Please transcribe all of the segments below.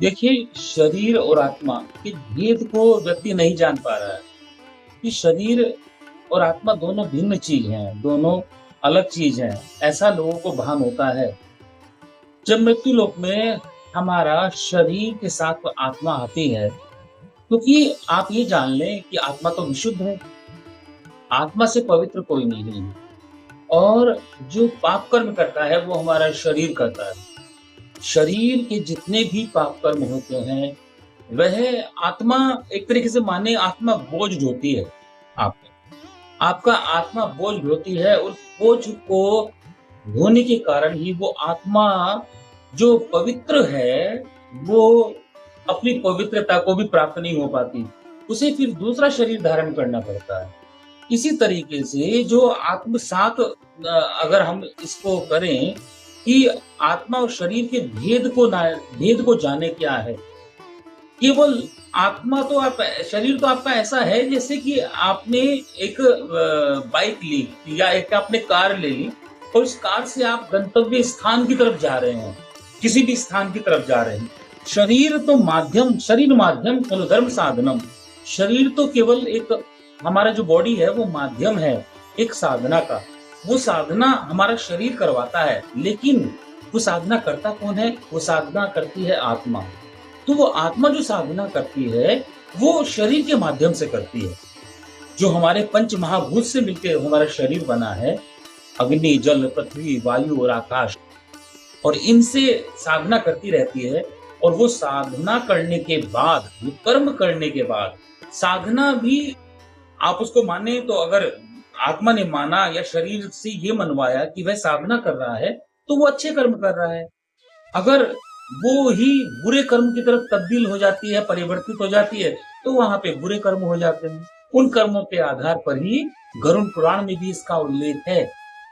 देखिए, शरीर और आत्मा के भेद को व्यक्ति नहीं जान पा रहा है कि शरीर और आत्मा दोनों भिन्न चीज़ हैं, दोनों अलग चीज़ हैं। ऐसा लोगों को भान होता है। जब मृत्यु लोक में हमारा शरीर के साथ वो आत्मा आती है, क्योंकि आप ये जान लें कि आत्मा तो विशुद्ध है, आत्मा से पवित्र कोई नहीं है और जो पाप कर्म करता है, वो हमारा शरीर करता है। शरीर के जितने भी पाप कर्म होते हैं, वह आत्मा एक तरीके से माने आत्मा बोझ ढोती है आप पे। आपका आत्मा बोझ ढोती है, उस बोझ को ढोने के कारण ही वो आत्मा जो पवित्र है, वो अपनी पवित्रता को भी प्राप्त नहीं हो पाती। उसे फिर दूसरा शरीर धारण करना पड़ता है। इसी तरीके से जो आत्मसात अगर हम इसको करें कि आत्मा और शरीर के भेद को जाने क्या है। केवल आत्मा तो आप शरीर तो आपका ऐसा है जैसे कि आपने एक बाइक ली या एक आपने कार ले ली और उस कार से आप गंतव्य स्थान की तरफ जा रहे हैं, किसी भी स्थान की तरफ जा रहे हैं। शरीर माध्यम खलु धर्म साधनम। शरीर तो केवल एक हमारा जो बॉडी है वो माध्यम है एक साधना का। वो साधना हमारा शरीर करवाता है, लेकिन वो साधना करता कौन है? वो साधना करती है आत्मा। तो वो आत्मा जो साधना करती है, वो शरीर के माध्यम से करती है। जो हमारे पंच महाभूत से मिलकर हमारा शरीर बना है, अग्नि, जल, पृथ्वी, वायु और आकाश, और इनसे साधना करती रहती है। और वो साधना करने के बाद, वो कर्म करने के बाद, साधना भी आप उसको माने तो अगर आत्मा ने माना या शरीर से ये मनवाया कि वह साधना कर रहा है, तो वो अच्छे कर्म कर रहा है। अगर वो ही बुरे कर्म की तरफ तब्दील हो जाती है, परिवर्तित हो जाती है, तो वहाँ पे बुरे कर्म हो जाते हैं। उन कर्मों के आधार पर ही गरुड़ पुराण में भी इसका उल्लेख है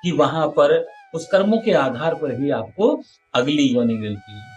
कि वहाँ पर उस कर्मों के आधार पर ही आपको अगली योनि मिलती है।